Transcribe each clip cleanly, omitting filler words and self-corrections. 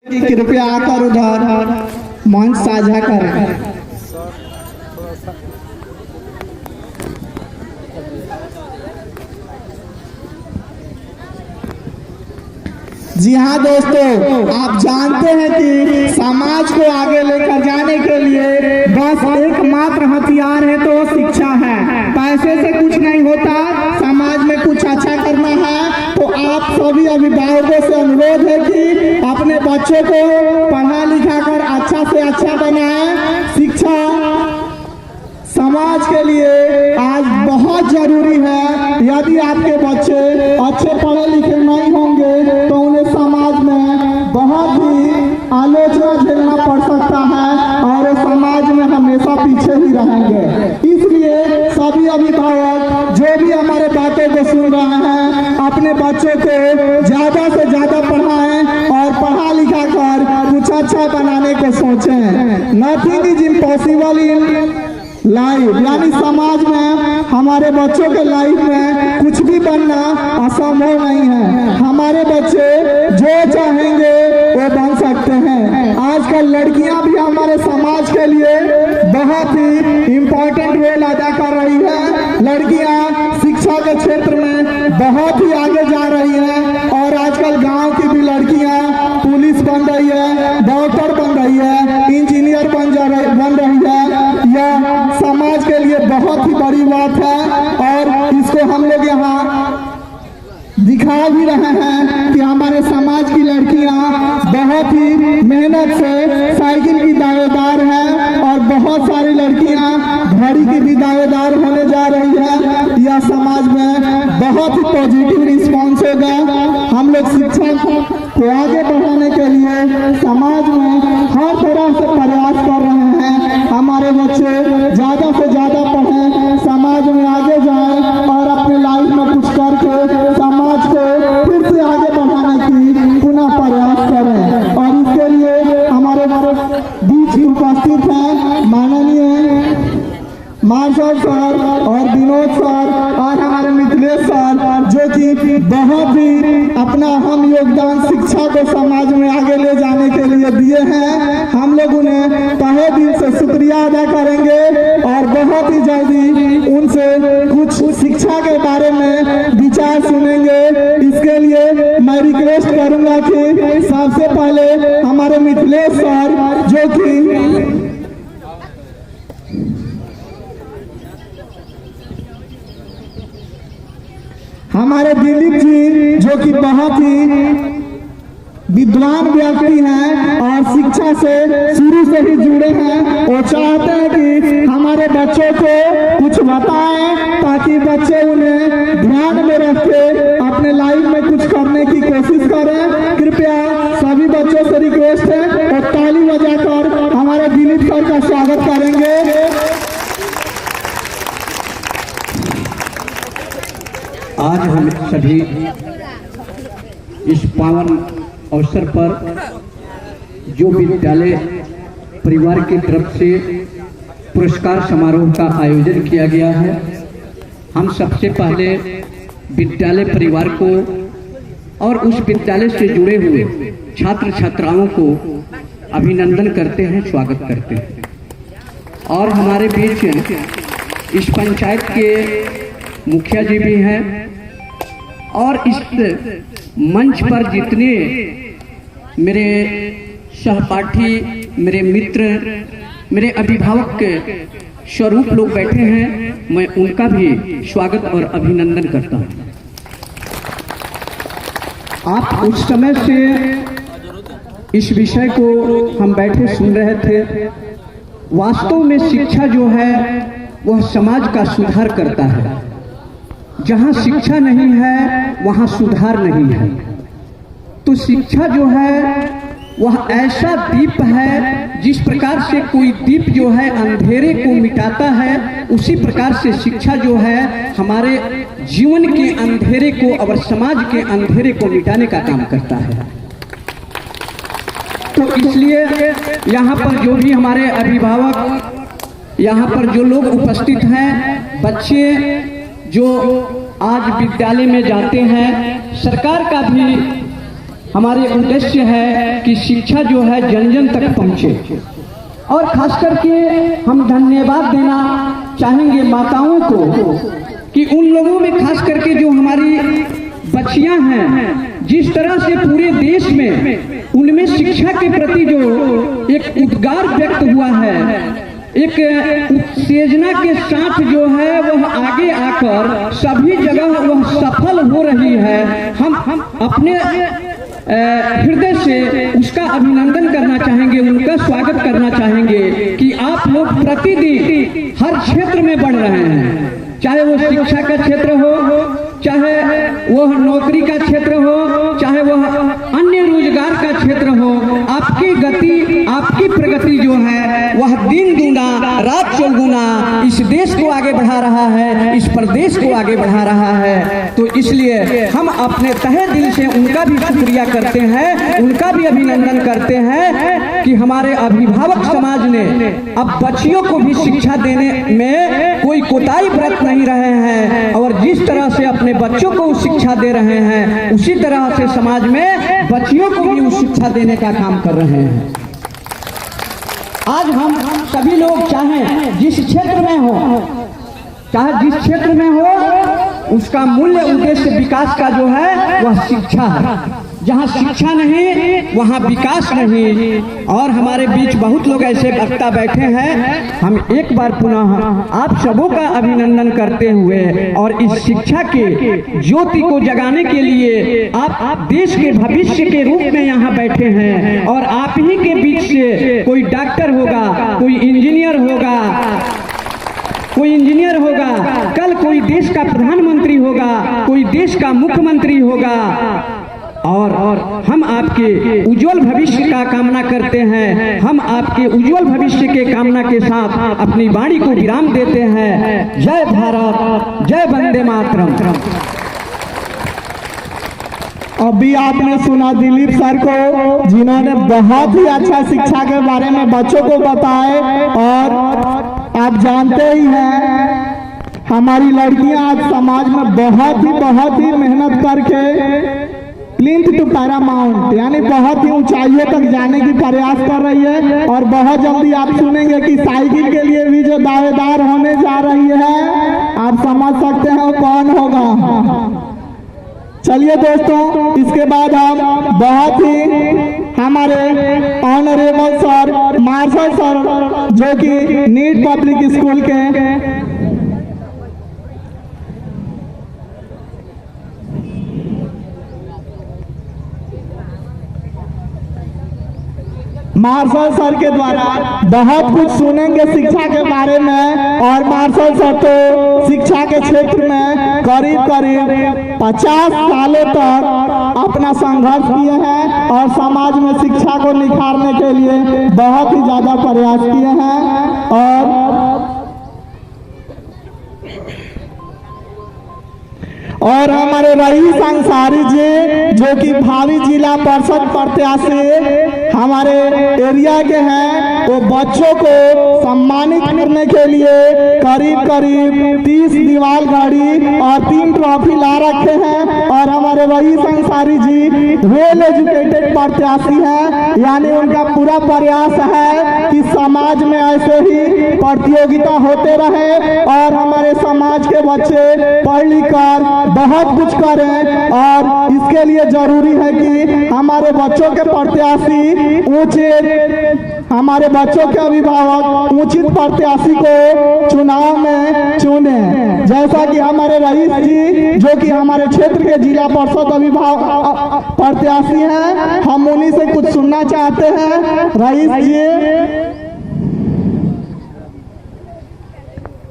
कृपया आकर उधर मंच साझा करें। जी हाँ दोस्तों, आप जानते हैं कि समाज को आगे लेकर जाने के लिए बस एकमात्र हथियार है तो शिक्षा है। पैसे से कुछ नहीं होता, समाज में कुछ अच्छा करना है तो आप सभी अभिभावकों से अनुरोध है कि अपने बच्चों को पढ़ा लिखा कर अच्छा से अच्छा बनाएं। शिक्षा समाज के लिए आज बहुत जरूरी है। यदि आपके बच्चे अच्छे पढ़े लिखे नहीं होंगे तो उन्हें समाज में बहुत ही आलोचना झेलना पड़ सकता है और समाज में हमेशा पीछे ही रहेंगे। इसलिए सभी अभिभावक जो भी हमारे बातों को सुन रहे हैं, अपने बच्चों को ज्यादा से ज्यादा पढ़ाएं और पढ़ा लिखा कर कुछ अच्छा बनाने को सोचें। Nothing is impossible in life, यानी समाज में हमारे बच्चों के लाइफ में कुछ भी बनना असंभव नहीं है। हमारे बच्चे जो चाहेंगे वो बन सकते हैं। आजकल लड़कियां भी हमारे समाज के लिए बहुत ही इम्पोर्टेंट रोल अदा कर रही है। लड़कियां शिक्षा के क्षेत्र में बहुत ही आगे जा रही हैं और आजकल गांव की भी लड़कियां पुलिस बन रही है, डॉक्टर बन रही है, इंजीनियर बन रही है। यह समाज के लिए बहुत ही बड़ी बात है और इसको हम लोग यहाँ दिखा भी रहे हैं कि हमारे समाज की लड़कियां बहुत ही मेहनत से साइकिल की दावेदार हैं और बहुत सारी लड़कियां घड़ी की भी दावेदार होने जा रही है। यह समाज में बहुत ही पॉजिटिव रिस्पॉन्स होगा। हम लोग शिक्षा को आगे बढ़ाने के लिए समाज में हर तरह से प्रयास कर रहे हैं। हमारे बच्चे ज्यादा से ज्यादा पढ़ें, समाज में आगे जाएं और अपने लाइफ में कुछ करके समाज को फिर से आगे बढ़ाने की पुनः प्रयास करें। और इसके लिए हमारे बीच उपस्थित हैं माननीय मार्शल सर और विनोद सर और हमारे मिथिलेश सर, जो कि बहुत ही अपना अहम योगदान शिक्षा को समाज में आगे ले जाने के लिए दिए हैं। हम लोग उन्हें तहे दिल से शुक्रिया अदा करेंगे और बहुत ही जल्दी उनसे कुछ शिक्षा के बारे में विचार सुनेंगे। इसके लिए मैं रिक्वेस्ट करूंगा कि सबसे पहले हमारे मिथिलेश सर, जो कि हमारे दिलीप जी, जो कि बहुत ही विद्वान व्यक्ति हैं और शिक्षा से शुरू से ही जुड़े हैं, वो चाहते हैं कि हमारे बच्चों को कुछ बताएं ताकि बच्चे उन्हें ध्यान में रख के अपने लाइफ में कुछ करने की कोशिश करें। कृपया सभी बच्चों से रिक्वेस्ट है और ताली बजाकर हमारे दिलीप सर का स्वागत करेंगे। आज हम सभी इस पावन अवसर पर जो विद्यालय परिवार की तरफ से पुरस्कार समारोह का आयोजन किया गया है, हम सबसे पहले विद्यालय परिवार को और उस विद्यालय से जुड़े हुए छात्र छात्राओं को अभिनंदन करते हैं, स्वागत करते हैं। और हमारे बीच इस पंचायत के मुखिया जी भी हैं और इस मंच पर जितने मेरे सहपाठी, मेरे मित्र, मेरे अभिभावक के स्वरूप लोग बैठे हैं, मैं उनका भी स्वागत और अभिनंदन करता हूं। आप उस समय से इस विषय को हम बैठे सुन रहे थे। वास्तव में शिक्षा जो है वह समाज का सुधार करता है। जहाँ शिक्षा नहीं है वहाँ सुधार नहीं है। तो शिक्षा जो है वह ऐसा दीप है, जिस प्रकार से कोई दीप जो है अंधेरे को मिटाता है, उसी प्रकार से शिक्षा जो है हमारे जीवन के अंधेरे को और समाज के अंधेरे को मिटाने का काम करता है। तो इसलिए यहाँ पर जो भी हमारे अभिभावक, यहाँ पर जो लोग उपस्थित हैं, बच्चे जो आज विद्यालय में जाते हैं, सरकार का भी हमारे उद्देश्य है कि शिक्षा जो है जन जन तक पहुंचे। और खास करके हम धन्यवाद देना चाहेंगे माताओं को कि उन लोगों में खास करके जो हमारी बच्चियां हैं, जिस तरह से पूरे देश में उनमें शिक्षा के प्रति जो एक उद्गार व्यक्त हुआ है, एक उत्तेजना के साथ जो है वह आगे आकर सभी जगह वह सफल हो रही है। हम अपने हृदय से उसका अभिनंदन करना चाहेंगे, उनका स्वागत करना चाहेंगे कि आप लोग प्रतिदिन हर क्षेत्र में बढ़ रहे हैं, चाहे वो शिक्षा का क्षेत्र हो, चाहे वह नौकरी का क्षेत्र हो, चाहे वह अन्य रोजगार का क्षेत्र हो। आपकी गति, आपकी प्रगति जो है वह दिन दूना रात चौगुना इस देश को आगे बढ़ा रहा है, इस प्रदेश को आगे बढ़ा रहा है। तो इसलिए हम अपने तहे दिल से उनका भी शुक्रिया करते हैं, उनका भी अभिनंदन करते हैं कि हमारे अभिभावक समाज ने अब बच्चियों को भी शिक्षा देने में कोई कोताही बरत नहीं रहे हैं, और जिस तरह से अपने बच्चों को शिक्षा दे रहे हैं उसी तरह से समाज में बच्चियों को भी शिक्षा देने का काम कर रहे हैं। आज हम सभी लोग चाहे जिस क्षेत्र में हो, चाहे जिस क्षेत्र में हो, उसका मूल्य उद्देश्य विकास का जो है वह शिक्षा है। जहाँ शिक्षा नहीं वहाँ विकास नहीं। और हमारे बीच बहुत लोग ऐसे वक्ता बैठे हैं, हम एक बार पुनः आप सबों का अभिनंदन करते हुए और इस शिक्षा के ज्योति को जगाने के लिए आप देश के भविष्य के रूप में यहाँ बैठे हैं, और आप ही के बीच से कोई डॉक्टर होगा, कोई इंजीनियर होगा, कल कोई देश का प्रधानमंत्री होगा, कोई देश का मुख्यमंत्री होगा। और हम आपके उज्जवल भविष्य का कामना करते हैं। हम आपके उज्जवल भविष्य के कामना के साथ अपनी वाणी को विराम देते हैं। जय भारत, जय वंदे मातरम। अभी आपने सुना दिलीप सर को, जिन्होंने बहुत ही अच्छा शिक्षा के बारे में बच्चों को बताए। और आप जानते ही हैं हमारी लड़कियां आज समाज में बहुत ही मेहनत करके प्लिंथ टू पैरामाउंट यानी बहुत ही ऊंचाइयों तक जाने की प्रयास कर रही है। और बहुत जल्दी आप सुनेंगे कि साइकिल के लिए भी जो दावेदार होने जा रही है, आप समझ सकते हैं वो कौन होगा। चलिए दोस्तों, इसके बाद हम बहुत ही हमारे ऑनरेबल सर मार्शल सर, जो कि नीट पब्लिक स्कूल के मार्शल सर के द्वारा बहुत कुछ सुनेंगे शिक्षा के बारे में। और मार्शल सर तो शिक्षा के क्षेत्र में करीब 50 सालों तक अपना संघर्ष किए हैं और समाज में शिक्षा को निखारने के लिए बहुत ही ज्यादा प्रयास किए हैं। और हमारे रईस अंसारी जी, जो कि भावी जिला परिषद प्रत्याशी हमारे एरिया के हैं, वो बच्चों को सम्मानित करने के लिए करीब 30 दीवाल गाड़ी और 3 ट्रॉफी ला रखे हैं। और हमारे rice Ansari ji well educated प्रत्याशी हैं, यानी उनका पूरा प्रयास है कि समाज में ऐसे ही प्रतियोगिता होते रहे और हमारे समाज के बच्चे पढ़ लिख कर बहुत कुछ करें। और इसके लिए जरूरी है कि हमारे बच्चों के प्रत्याशी हमारे बच्चों के अभिभावक उचित प्रत्याशी को चुनाव में चुने। जैसा कि हमारे रईस जी, जो कि हमारे क्षेत्र के जिला परिषद अभिभावक प्रत्याशी हैं, हम उन्हीं से कुछ सुनना चाहते हैं। रईस जी,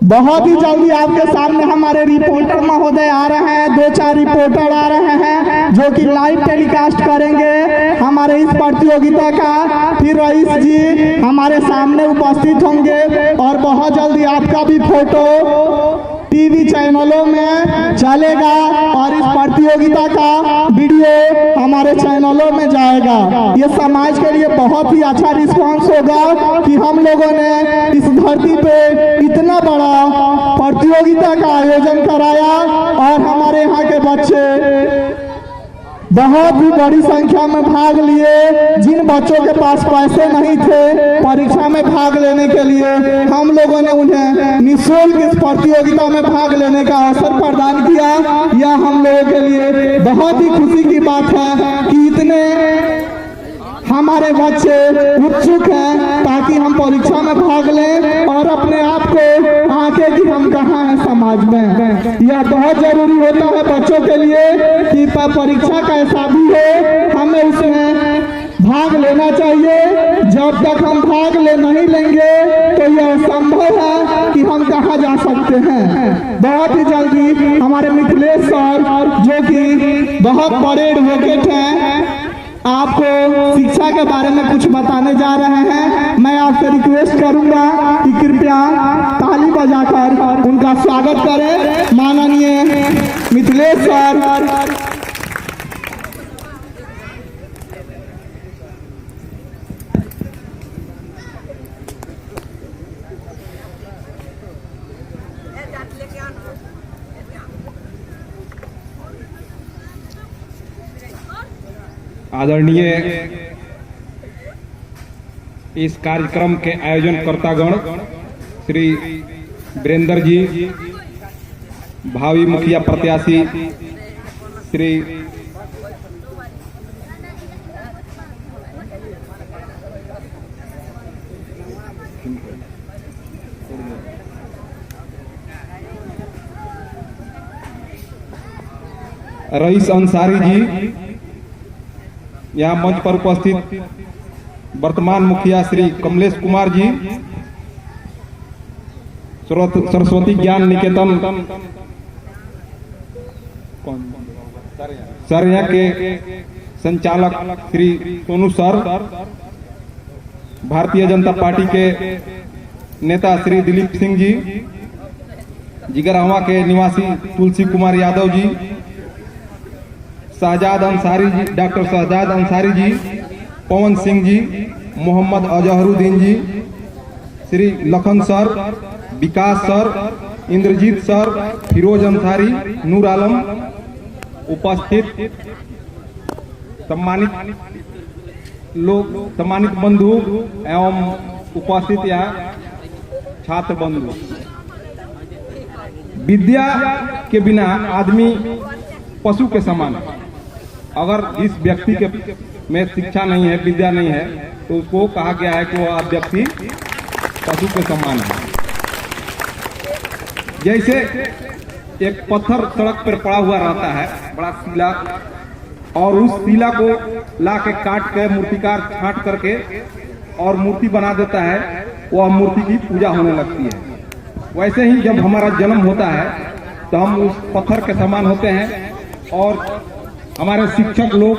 बहुत ही जल्दी आपके सामने हमारे रिपोर्टर महोदय आ रहे हैं, 2-4 रिपोर्टर आ रहे हैं जो कि लाइव टेलीकास्ट करेंगे हमारे इस प्रतियोगिता का। फिर रईस जी हमारे सामने उपस्थित होंगे और बहुत जल्दी आपका भी फोटो टीवी चैनलों में चलेगा और इस प्रतियोगिता का वीडियो हमारे चैनलों में जाएगा। ये समाज के लिए बहुत ही अच्छा रिस्पांस होगा कि हम लोगों ने इस धरती पे इतना बड़ा प्रतियोगिता का आयोजन कराया और हमारे यहाँ के बच्चे बहुत ही बड़ी संख्या में भाग लिए। जिन बच्चों के पास पैसे नहीं थे परीक्षा में भाग लेने के लिए, हम लोगों ने उन्हें निःशुल्क इस प्रतियोगिता में भाग लेने का अवसर प्रदान किया। यह हम लोगों के लिए बहुत ही खुशी की बात है कि इतने हमारे बच्चे उत्सुक हैं ताकि हम परीक्षा में भाग लें और अपने आप को आंके कि हम कहाँ हैं समाज में। यह बहुत जरूरी होता है बच्चों के लिए कि परीक्षा कैसा भी हो हमें उसमें भाग लेना चाहिए। जब तक हम भाग नहीं लेंगे तो यह संभव है कि हम कहाँ जा सकते हैं। बहुत ही जल्दी हमारे मिथिलेश सर जो कि बहुत बड़े एडवोकेट हैं आपको शिक्षा के बारे में कुछ बताने जा रहे हैं। मैं आपसे रिक्वेस्ट करूंगा कि कृपया ताली बजाकर उनका स्वागत करें। माननीय मिथिलेश सर। आदरणीय इस कार्यक्रम के आयोजनकर्तागण श्री वीरेंद्र जी, भावी मुखिया प्रत्याशी श्री रईस अंसारी जी, यहाँ मंच पर उपस्थित वर्तमान मुखिया श्री कमलेश कुमार जी, सरस्वती ज्ञान निकेतन सरिया के संचालक श्री सोनू सर, भारतीय जनता पार्टी के नेता श्री दिलीप सिंह जी, जिगरहवा के निवासी तुलसी कुमार यादव जी, शहजाद अंसारी जी, डॉक्टर शहजाद अंसारी जी, पवन सिंह जी, मोहम्मद अजहरुद्दीन जी, श्री लखन सर, विकास सर, इंद्रजीत सर, फिरोज अंसारी, नूर आलम, उपस्थित सम्मानित लोग, सम्मानित बंधु एवं उपस्थित यहाँ छात्र बंधु। विद्या के बिना आदमी पशु के समान है। अगर इस व्यक्ति के में शिक्षा नहीं है, विद्या नहीं है, तो उसको कहा गया है कि वह व्यक्ति पशु के समान है। जैसे एक पत्थर सड़क पर पड़ा हुआ रहता है, बड़ा सीला, और उस सीला को ला के काट के मूर्तिकार छांट करके और मूर्ति बना देता है, वह मूर्ति की पूजा होने लगती है। वैसे ही जब हमारा जन्म होता है तो हम उस पत्थर के समान होते हैं, और हमारे शिक्षक लोग,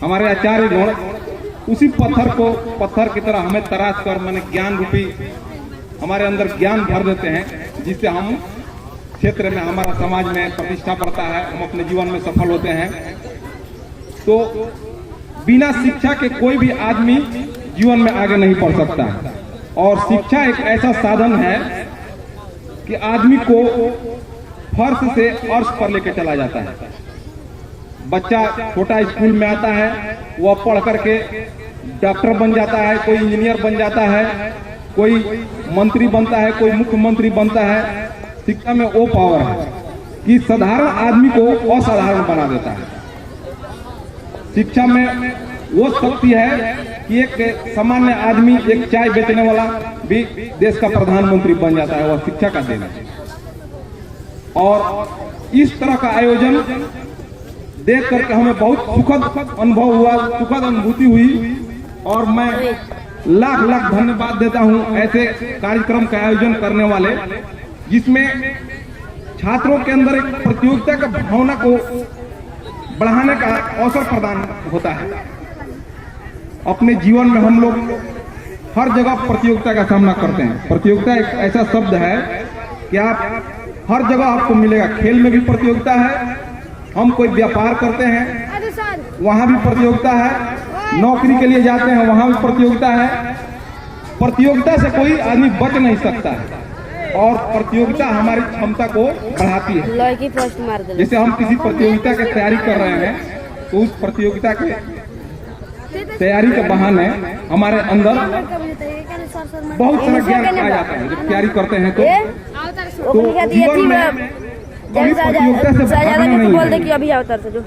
हमारे आचार्य गण उसी पत्थर को पत्थर की तरह हमें तराश कर माने ज्ञान रूपी हमारे अंदर ज्ञान भर देते हैं, जिससे हम क्षेत्र में, हमारा समाज में प्रतिष्ठा बढ़ता है, हम अपने जीवन में सफल होते हैं। तो बिना शिक्षा के कोई भी आदमी जीवन में आगे नहीं बढ़ सकता है। और शिक्षा एक ऐसा साधन है कि आदमी को फर्श से अर्श पर लेकर चला जाता है। बच्चा छोटा स्कूल में आता है, वह पढ़ करके डॉक्टर बन जाता है, कोई इंजीनियर बन जाता है, कोई मंत्री बनता है, कोई मुख्यमंत्री बनता है। शिक्षा में वो पावर है कि साधारण आदमी को असाधारण बना देता है। शिक्षा में वो शक्ति है कि एक सामान्य आदमी, एक चाय बेचने वाला भी देश का प्रधानमंत्री बन जाता है, वह शिक्षा का देन है। और इस तरह का आयोजन देख करके हमें बहुत सुखद अनुभव हुआ, सुखद अनुभूति हुई, और मैं लाख लाख धन्यवाद देता हूं ऐसे कार्यक्रम का आयोजन करने वाले, जिसमें छात्रों के अंदर एक प्रतियोगिता का भावना को बढ़ाने का अवसर प्रदान होता है। अपने जीवन में हम लोग हर जगह प्रतियोगिता का सामना करते हैं। प्रतियोगिता एक ऐसा शब्द है कि आप हर जगह आपको मिलेगा। खेल में भी प्रतियोगिता है, हम कोई व्यापार करते हैं वहां भी प्रतियोगिता है, नौकरी के लिए जाते हैं वहां भी प्रतियोगिता है। प्रतियोगिता से कोई आदमी बच नहीं सकता है, और प्रतियोगिता हमारी क्षमता को बढ़ाती है। जैसे हम किसी प्रतियोगिता की तैयारी कर रहे हैं तो उस प्रतियोगिता के तैयारी के बहाने हमारे अंदर बहुत सारा ज्ञान पाया जाता है। जब तैयारी करते हैं तो जीवन में कभी प्रतियोगिता से भागना नहीं है,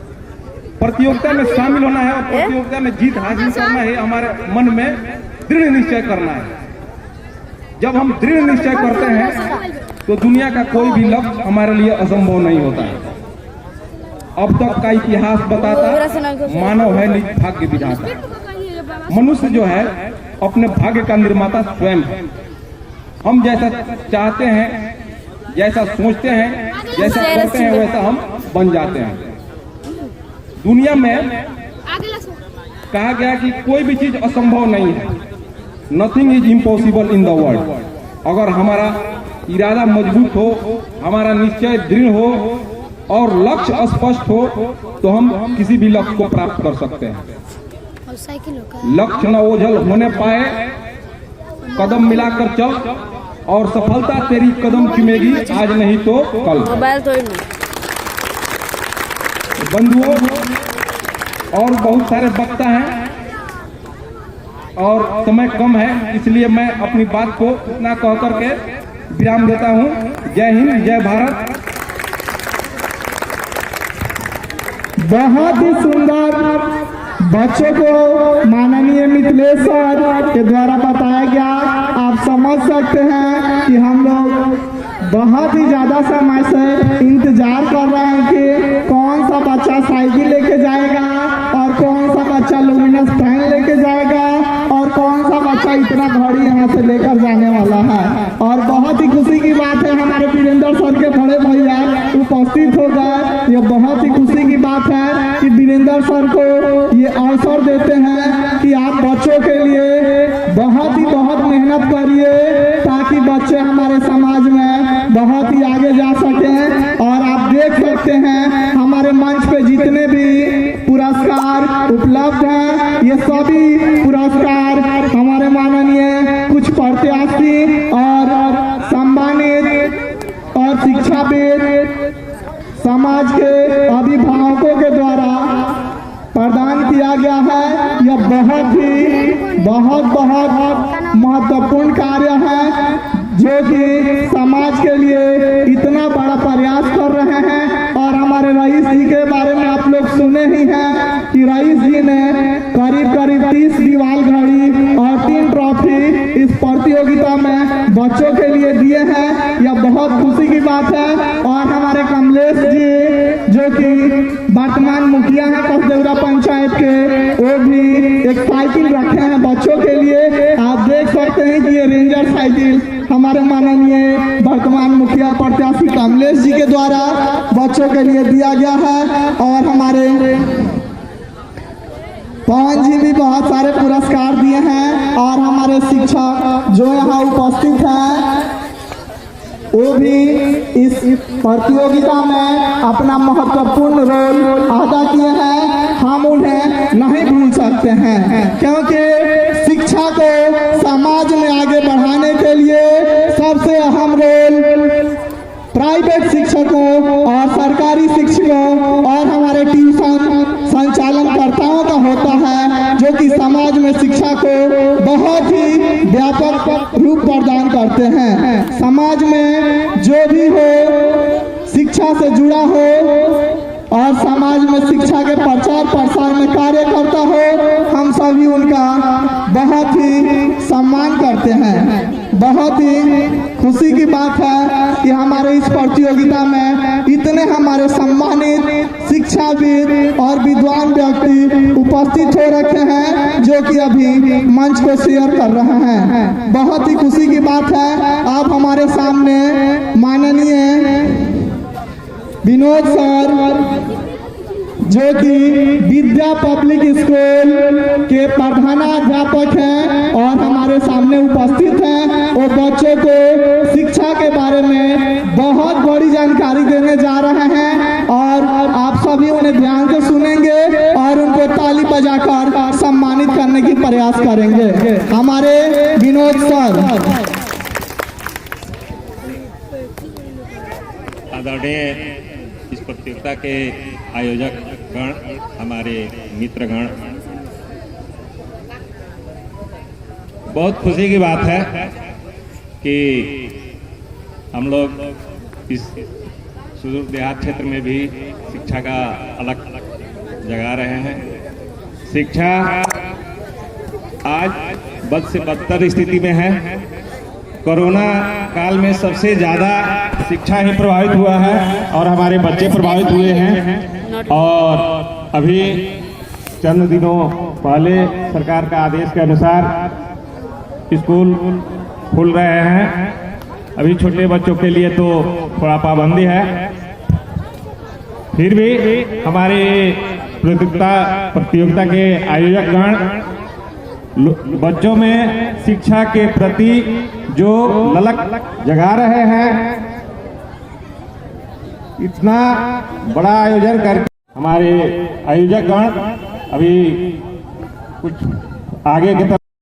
प्रतियोगिता में शामिल होना है और प्रतियोगिता में जीत हासिल करना है। हमारे मन में दृढ़ निश्चय करना है। जब हम दृढ़ निश्चय करते हैं तो दुनिया का कोई भी लक्ष्य हमारे लिए असंभव नहीं होता है। अब तक का इतिहास बताता मानव है निज भाग्य विधाता। मनुष्य जो है अपने भाग्य का निर्माता स्वयं है। हम जैसा चाहते हैं, जैसा सोचते हैं, जैसा करते हैं, वैसा हम बन जाते हैं। दुनिया में कहा गया कि कोई भी चीज असंभव नहीं है। Nothing is impossible in the world. अगर हमारा इरादा मजबूत हो, हमारा निश्चय दृढ़ हो और लक्ष्य स्पष्ट हो तो हम किसी भी लक्ष्य को प्राप्त कर सकते हैं। लक्ष्य न ओझल होने पाए, कदम मिलाकर चल और सफलता तेरी कदम चुमेगी, आज नहीं तो कल। बंधुओं, और बहुत सारे वक्ता हैं और समय कम है, इसलिए मैं अपनी बात को इतना कह करके विराम देता हूं। जय हिंद, जय भारत। बहुत ही सुंदर बच्चों को माननीय मिथिलेश सर के द्वारा बताया गया। आप समझ सकते हैं कि हम लोग बहुत ही ज्यादा समय से इंतजार कर रहे हैं कि कौन सा बच्चा साइकिल लेके जाएगा और कौन सा बच्चा लुमिनस फैन लेके जाएगा और कौन सा बच्चा इतना घड़ी यहाँ से लेकर जाने वाला है। और बहुत ही खुशी की बात है, हमारे वीरेंद्र सर के बड़े भैया उपस्थित हो गए। ये बहुत ही खुशी की बात है कि वीरेंद्र सर को ये अवसर देते हैं कि आप बच्चों के लिए बहुत मेहनत करिए ताकि बच्चे हमारे समाज में बहुत ही आगे जा सकें। और आप देख सकते हैं हमारे मंच पे जितने भी पुरस्कार उपलब्ध हैं, ये सभी पुरस्कार हमारे माननीय कुछ प्रत्याशी और सम्मानित और शिक्षाविद समाज के अभिभावकों के द्वारा प्रदान किया गया है। यह बहुत महत्वपूर्ण कार्य है जो कि समाज के लिए इतना बड़ा प्रयास कर रहे हैं। और हमारे रईस जी के बारे में आप लोग सुने ही हैं कि रईस जी ने करीब 30 दीवाल घड़ी और 3 ट्रॉफी इस प्रतियोगिता में बच्चों के लिए दिए हैं। यह बहुत खुशी की बात है। और हमारे कमलेश जी जो कि वर्तमान मुखिया हैं कसदेवरा पंचायत के, वो भी एक साइकिल रखे हैं बच्चों के लिए। आप देख सकते हैं कि ये रेंजर साइकिल हमारे माननीय वर्तमान मुखिया प्रत्याशी कमलेश जी के द्वारा बच्चों के लिए दिया गया है। और हमारे पवन जी भी बहुत सारे पुरस्कार दिए हैं। और हमारे शिक्षक जो यहाँ उपस्थित हैं वो भी इस प्रतियोगिता में अपना महत्वपूर्ण रोल अदा किए हैं। हम उन्हें नहीं भूल सकते हैं क्योंकि शिक्षा को समाज में आगे बढ़ाने के लिए सबसे अहम रोल प्राइवेट शिक्षकों और सरकारी शिक्षकों और हमारे ट्यूशन संचालनकर्ताओं का होता है, जो कि समाज में शिक्षा को बहुत ही व्यापक रूप प्रदान करते हैं। समाज में जो भी हो शिक्षा से जुड़ा हो और समाज में शिक्षा के प्रचार प्रसार में कार्य करता हो, हम सभी उनका बहुत ही सम्मान करते हैं। बहुत ही खुशी की बात है कि हमारे इस प्रतियोगिता में इतने हमारे सम्मानित शिक्षाविद और विद्वान व्यक्ति उपस्थित हो रखे हैं जो कि अभी मंच को शेयर कर रहे हैं। बहुत ही खुशी की बात है। आप हमारे सामने माननीय विनोद सर जो कि विद्या पब्लिक स्कूल के प्रधानाध्यापक हैं और हमारे सामने उपस्थित हैं। वो बच्चों को शिक्षा के बारे में बहुत बड़ी जानकारी देने जा रहे हैं और आप सभी उन्हें ध्यान से सुनेंगे और उनको ताली बजाकर सम्मानित करने की प्रयास करेंगे। हमारे विनोद सर। आदरणीय इस प्रतियोगिता के आयोजक गण, हमारे मित्रगण, बहुत खुशी की बात है कि हम लोग इस सुदूर देहात क्षेत्र में भी शिक्षा का अलग जगा रहे हैं। शिक्षा आज बद से बदतर स्थिति में है। कोरोना काल में सबसे ज़्यादा शिक्षा ही प्रभावित हुआ है और हमारे बच्चे प्रभावित हुए हैं। और अभी चंद दिनों पहले सरकार का आदेश के अनुसार स्कूल खुल रहे हैं। अभी छोटे बच्चों के लिए तो थोड़ा पाबंदी है, फिर भी हमारे प्रतियोगिता के आयोजक गण बच्चों में शिक्षा के प्रति जो ललक जगा रहे हैं, इतना बड़ा आयोजन करके हमारे आयोजक गण अभी कुछ आगे की तरफ